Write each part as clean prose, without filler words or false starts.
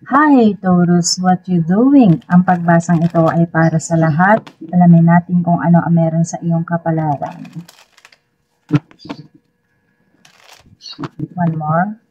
Hi, Taurus, what you doing? Ang pagbasang ito ay para sa lahat. Alamin natin kung ano ang meron sa iyong kapalaran. One more.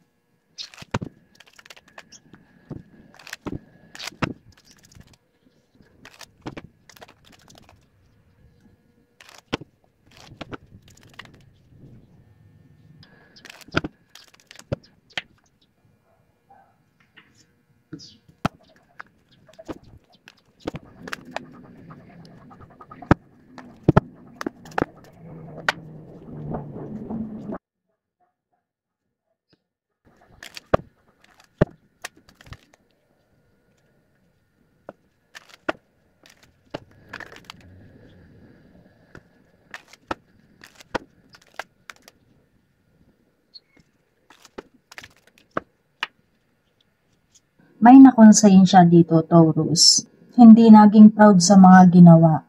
May nakonsensya dito, Taurus. Hindi naging proud sa mga ginawa.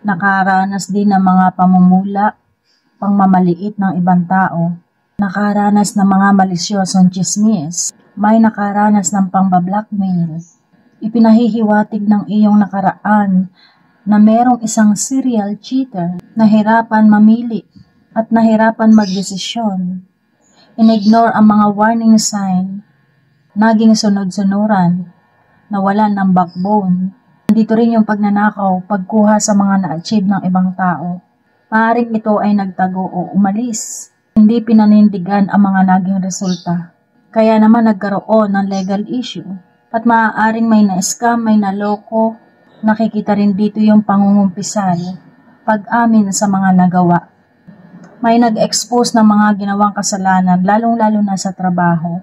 Nakaranas din ng mga pamumula, pangmamaliit ng ibang tao. Nakaranas ng mga malisyosong chismis. May nakaranas ng pambablackmail. Ipinahihiwatig ng iyong nakaraan na merong isang serial cheater, nahirapan mamili at nahirapan magdesisyon. Inignore ang mga warning sign, naging sunod-sunuran, nawalan ng backbone. Nandito rin yung pagnanakaw, pagkuha sa mga na-achieve ng ibang tao. Maaaring ito ay nagtago o umalis. Hindi pinanindigan ang mga naging resulta. Kaya naman nagkaroon ng legal issue. At maaaring may na-scam, may naloko. Nakikita rin dito yung pangungumpisal, pag-amin sa mga nagawa. May nag-expose ng mga ginawang kasalanan, lalong-lalo na sa trabaho.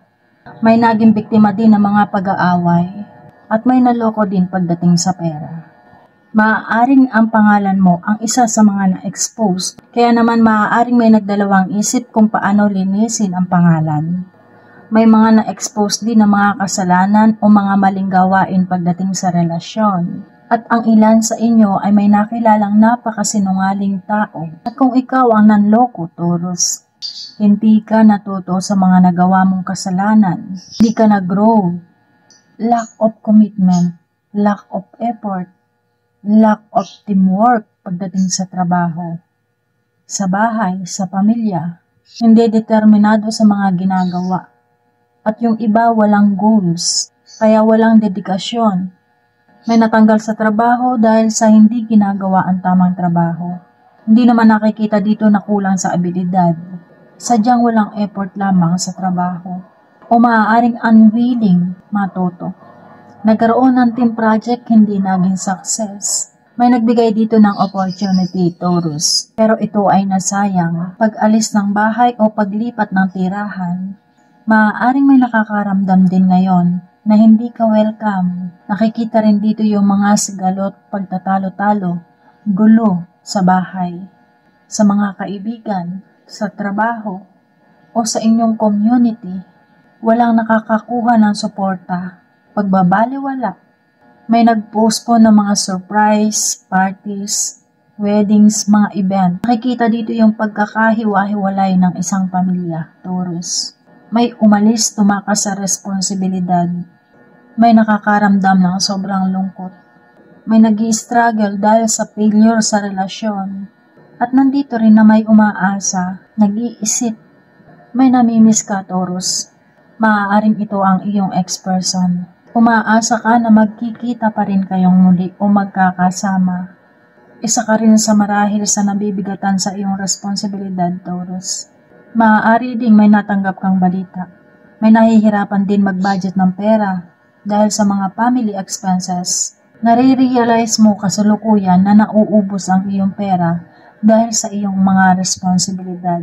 May naging biktima din ng mga pag-aaway at may naloko din pagdating sa pera. Maaaring ang pangalan mo ang isa sa mga na-expose, kaya naman maaaring may nagdalawang isip kung paano linisin ang pangalan. May mga na-expose din ng mga kasalanan o mga maling gawain pagdating sa relasyon. At ang ilan sa inyo ay may nakilalang napakasinungaling tao. At kung ikaw ang nanloko, Taurus, hindi ka natuto sa mga nagawa mong kasalanan. Hindi ka nag-grow. Lack of commitment, lack of effort, lack of teamwork pagdating sa trabaho, sa bahay, sa pamilya. Hindi determinado sa mga ginagawa. At yung iba walang goals, kaya walang dedikasyon. May natanggal sa trabaho dahil sa hindi ginagawa ang tamang trabaho. Hindi naman nakikita dito na kulang sa abilidad. Sadyang walang effort lamang sa trabaho. O maaaring unwilling matuto. Nagkaroon ng team project, hindi naging success. May nagbigay dito ng opportunity, Taurus. Pero ito ay nasayang. Pag-alis ng bahay o paglipat ng tirahan. Maaaring may nakakaramdam din ngayon na hindi ka welcome. Nakikita rin dito yung mga sigalot, pagtatalo-talo, gulo sa bahay, sa mga kaibigan, sa trabaho, o sa inyong community. Walang nakakakuha ng suporta, pagbabaliwala. May nag-postpone ng mga surprise, parties, weddings, mga event. Nakikita dito yung pagkakahiwa-hiwalay ng isang pamilya, Taurus. May umalis, tumakas sa responsibilidad. May nakakaramdam ng sobrang lungkot. May nag-i-struggle dahil sa failure sa relasyon. At nandito rin na may umaasa, nag-iisip. May namimiss ka, Taurus. Maaaring ito ang iyong ex-person. Umaasa ka na magkikita pa rin kayong muli o magkakasama. Isa ka rin sa marahil sa nabibigatan sa iyong responsibilidad, Taurus. Maaari ding may natanggap kang balita. May nahihirapan din mag-budget ng pera dahil sa mga family expenses. Nare-realize mo kasalukuyan na nauubos ang iyong pera dahil sa iyong mga responsibilidad.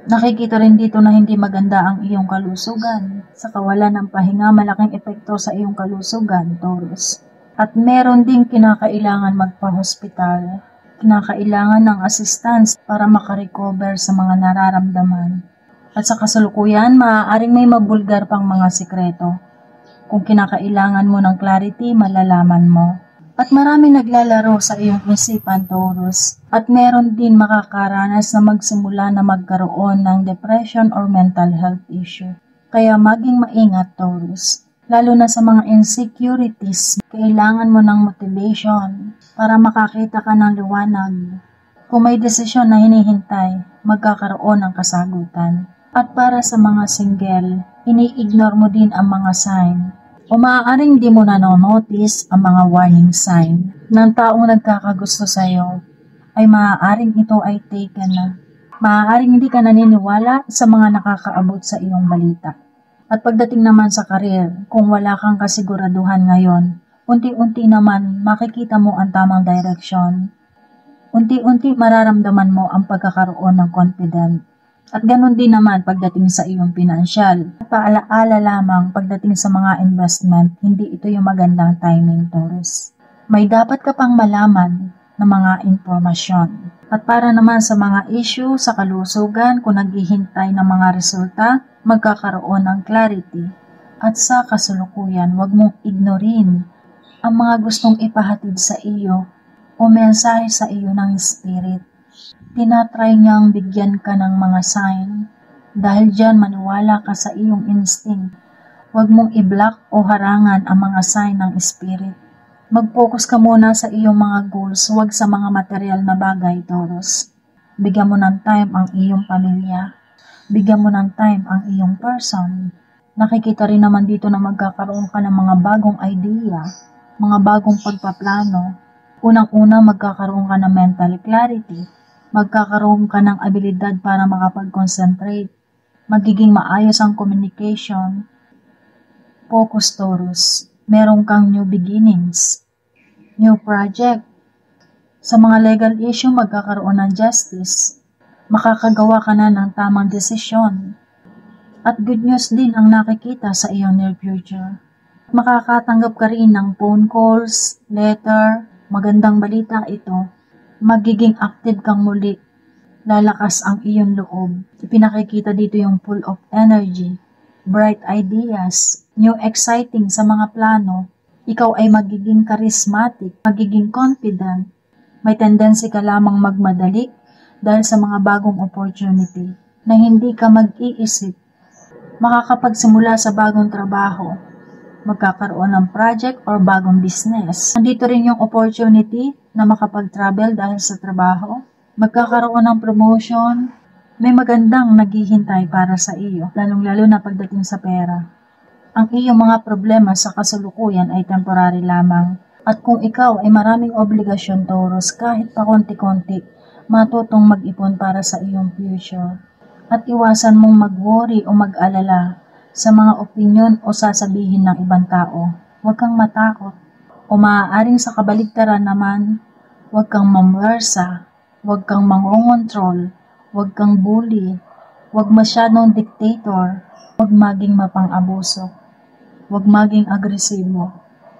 Nakikita rin dito na hindi maganda ang iyong kalusugan. Sa kawalan ng pahinga, malaking epekto sa iyong kalusugan, Taurus. At meron ding kinakailangan magpa-hospital. Kinakailangan ng assistance para makarecover sa mga nararamdaman. At sa kasalukuyan, maaaring may mabulgar pang mga sikreto. Kung kinakailangan mo ng clarity, malalaman mo. At marami naglalaro sa iyong isipan, Taurus. At meron din makakaranas na magsimula na magkaroon ng depression or mental health issue. Kaya maging maingat, Taurus. Lalo na sa mga insecurities, kailangan mo ng motivation para makakita ka ng liwanag. Kung may desisyon na hinihintay, magkakaroon ng kasagutan. At para sa mga single, ini-ignore mo din ang mga sign. O maaaring di mo nanonotice ang mga warning sign ng taong nagkakagusto sa'yo, ay maaaring ito ay taken na. Maaaring hindi ka naniniwala sa mga nakakaabot sa iyong balita. At pagdating naman sa karir, kung wala kang kasiguraduhan ngayon, unti-unti naman makikita mo ang tamang direksyon. Unti-unti mararamdaman mo ang pagkakaroon ng confidence. At ganun din naman pagdating sa iyong pinansyal. Paalaala lamang pagdating sa mga investment, hindi ito yung magandang timing, Taurus. May dapat ka pang malaman na mga impormasyon. At para naman sa mga issue sa kalusugan, kung naghihintay ng mga resulta, magkakaroon ng clarity. At sa kasalukuyan, huwag mong ignorin ang mga gustong ipahatid sa iyo o mensahe sa iyo ng spirit. Tinatry niyang bigyan ka ng mga sign. Dahil dyan maniwala ka sa iyong instinct. Huwag mong i-block o harangan ang mga sign ng spirit. Mag-focus ka muna sa iyong mga goals, huwag sa mga material na bagay, Taurus. Bigyan mo ng time ang iyong pamilya. Bigyan mo ng time ang iyong person. Nakikita rin naman dito na magkakaroon ka ng mga bagong idea, mga bagong pagpaplano. Unang-una, magkakaroon ka ng mental clarity. Magkakaroon ka ng abilidad para makapag-concentrate. Magiging maayos ang communication. Focus, Taurus. Meron kang new beginnings. New project. Sa mga legal issue, magkakaroon ng justice. Makakagawa ka na ng tamang desisyon. At good news din ang nakikita sa iyong near future. Makakatanggap ka rin ng phone calls, letter, magandang balita ito. Magiging active kang muli. Lalakas ang iyong loob. Ipinakikita dito yung full of energy, bright ideas, new exciting sa mga plano. Ikaw ay magiging charismatic, magiging confident. May tendency ka lamang magmadali dahil sa mga bagong opportunity na hindi ka mag-iisip. Makakapagsimula sa bagong trabaho. Magkakaroon ng project or bagong business. Nandito rin yung opportunity na makapag-travel dahil sa trabaho. Magkakaroon ng promotion. May magandang naghihintay para sa iyo, lalong-lalo na pagdating sa pera. Ang iyong mga problema sa kasalukuyan ay temporary lamang. At kung ikaw ay maraming obligasyon, Taurus, kahit pa konti-konti, matutong mag-ipon para sa iyong future. At iwasan mong mag-worry o mag-alala sa mga opinyon o sasabihin ng ibang tao. Huwag kang matakot. O maaaring sa kabaligtaran naman, huwag kang mamwersa, huwag kang mangongontrol, huwag kang bully, huwag masyadong dictator, huwag maging mapang-abuso, huwag maging agresibo,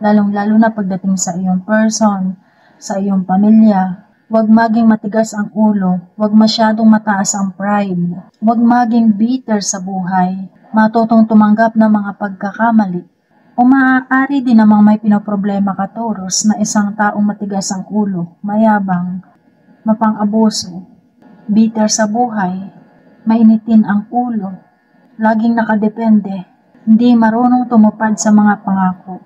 lalong-lalo na pagdating sa iyong person, sa iyong pamilya. Huwag maging matigas ang ulo, huwag masyadong mataas ang pride, huwag maging bitter sa buhay, matutong tumanggap ng mga pagkakamali. O maaari din namang may pinoproblema ka, Taurus, na isang taong matigas ang ulo, mayabang, mapang-abuso, bitter sa buhay, mainitin ang ulo, laging nakadepende, hindi marunong tumupad sa mga pangako,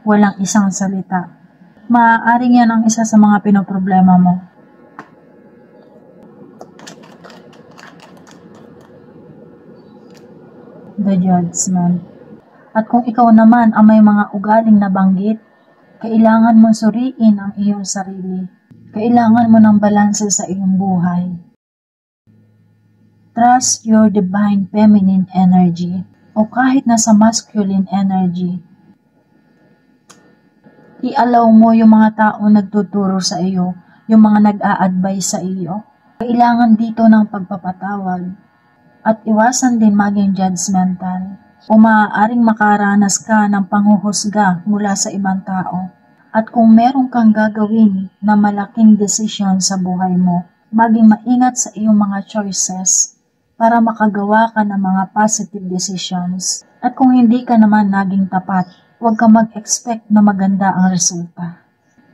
walang isang salita. Maaaring yan ang isa sa mga pinoproblema mo. The Judgment. At kung ikaw naman ang may mga ugaling nabanggit, kailangan mo suriin ang iyong sarili. Kailangan mo ng balanse sa iyong buhay. Trust your divine feminine energy o kahit nasa masculine energy. I-allow mo yung mga taong nagtuturo sa iyo, yung mga nag-a-advise sa iyo. Kailangan dito ng pagpapatawad at iwasan din maging judgmental o maaaring makaranas ka ng panghuhusga mula sa ibang tao. At kung meron kang gagawin na malaking desisyon sa buhay mo, maging maingat sa iyong mga choices para makagawa ka ng mga positive decisions. At kung hindi ka naman naging tapat, huwag ka mag-expect na maganda ang resulta.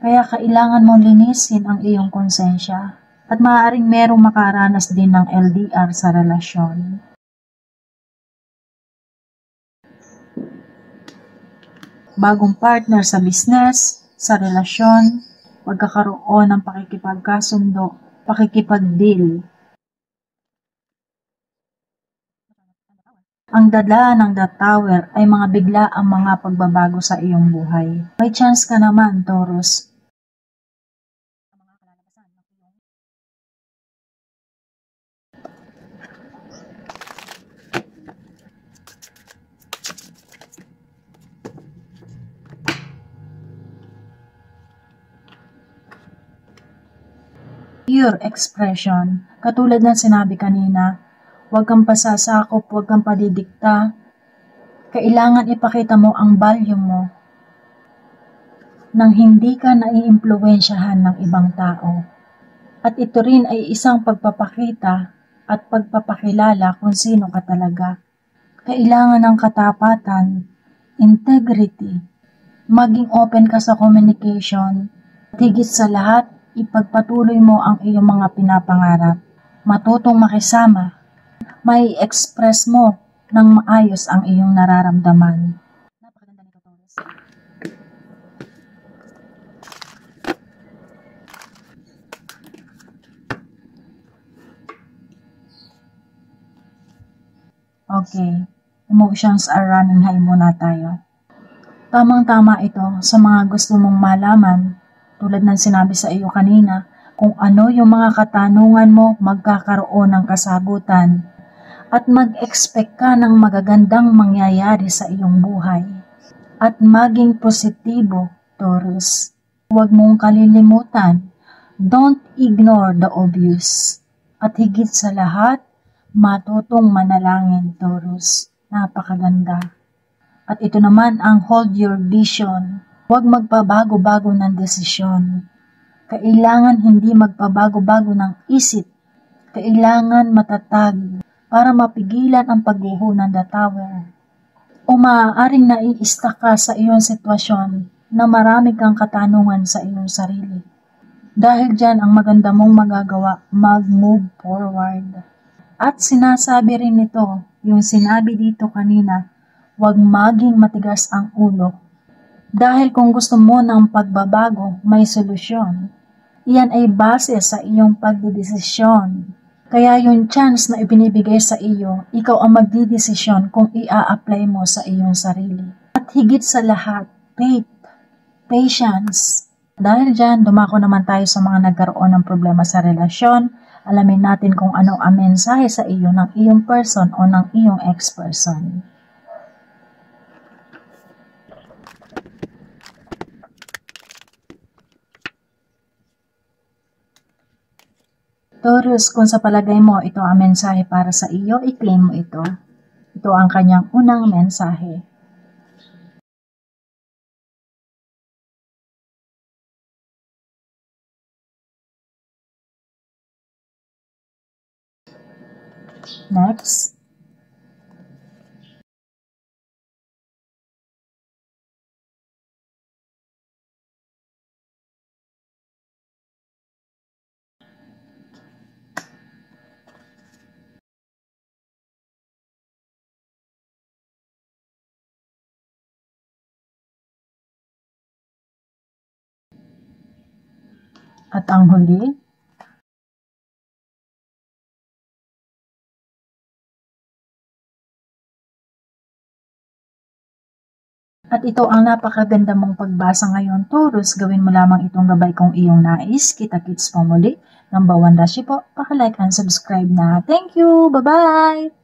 Kaya kailangan mong linisin ang iyong konsensya at maaaring merong makaranas din ng LDR sa relasyon. bagong partner sa business, sa relasyon, pagkakaroon ng pakikipagkasundo, pakikipag-deal. Ang dala ng The Tower ay mga bigla ang mga pagbabago sa iyong buhay. May chance ka naman, Taurus. Pure expression. Katulad ng sinabi kanina, huwag kang pasasakop, huwag kang padidikta. Kailangan ipakita mo ang value mo nang hindi ka naiimpluwensyahan ng ibang tao. At ito rin ay isang pagpapakita at pagpapakilala kung sino ka talaga. Kailangan ng katapatan, integrity, maging open ka sa communication, at higit sa lahat, ipagpatuloy mo ang iyong mga pinapangarap. Matutong makisama, may express mo ng maayos ang iyong nararamdaman. Napakaganda nito, Taurus. Okay, emotions are running high muna tayo. Tamang-tama ito sa mga gusto mong malaman, tulad ng sinabi sa iyo kanina, kung ano yung mga katanungan mo, magkakaroon ng kasagutan at mag-expect ka ng magagandang mangyayari sa iyong buhay. At maging positibo, Taurus. Huwag mong kalilimutan, don't ignore the obvious. At higit sa lahat, matutong manalangin, Taurus. Napakaganda. At ito naman ang hold your vision. Huwag magpabago-bago ng desisyon. Kailangan hindi magpabago-bago ng isip. Kailangan matatag para mapigilan ang pagguho ng The Tower. O maaaring nai-stuck ka sa iyong sitwasyon na marami kang katanungan sa iyong sarili. Dahil dyan ang maganda mong magagawa, mag-move forward. At sinasabi rin nito, yung sinabi dito kanina, huwag maging matigas ang ulo. Dahil kung gusto mo ng pagbabago, may solusyon. Iyan ay base sa iyong pagdidesisyon. Kaya yung chance na ibinibigay sa iyo, ikaw ang magdidesisyon kung ia-apply mo sa iyong sarili. At higit sa lahat, faith, patience. Dahil dyan, dumako naman tayo sa mga nagkaroon ng problema sa relasyon. Alamin natin kung ano ang mensahe sa iyo ng iyong person o ng iyong ex-person. Taurus, kung sa palagay mo ito ang mensahe para sa iyo, i-claim mo ito. Ito ang kanyang unang mensahe. Next. At ang huli, at ito ang napakaganda mong pagbasa ngayon, Taurus. Gawin mo lamang itong gabay kung iyong nais. Kita-kits po muli. Number 1 Rashi po. Paki-like and subscribe na. Thank you! Bye-bye!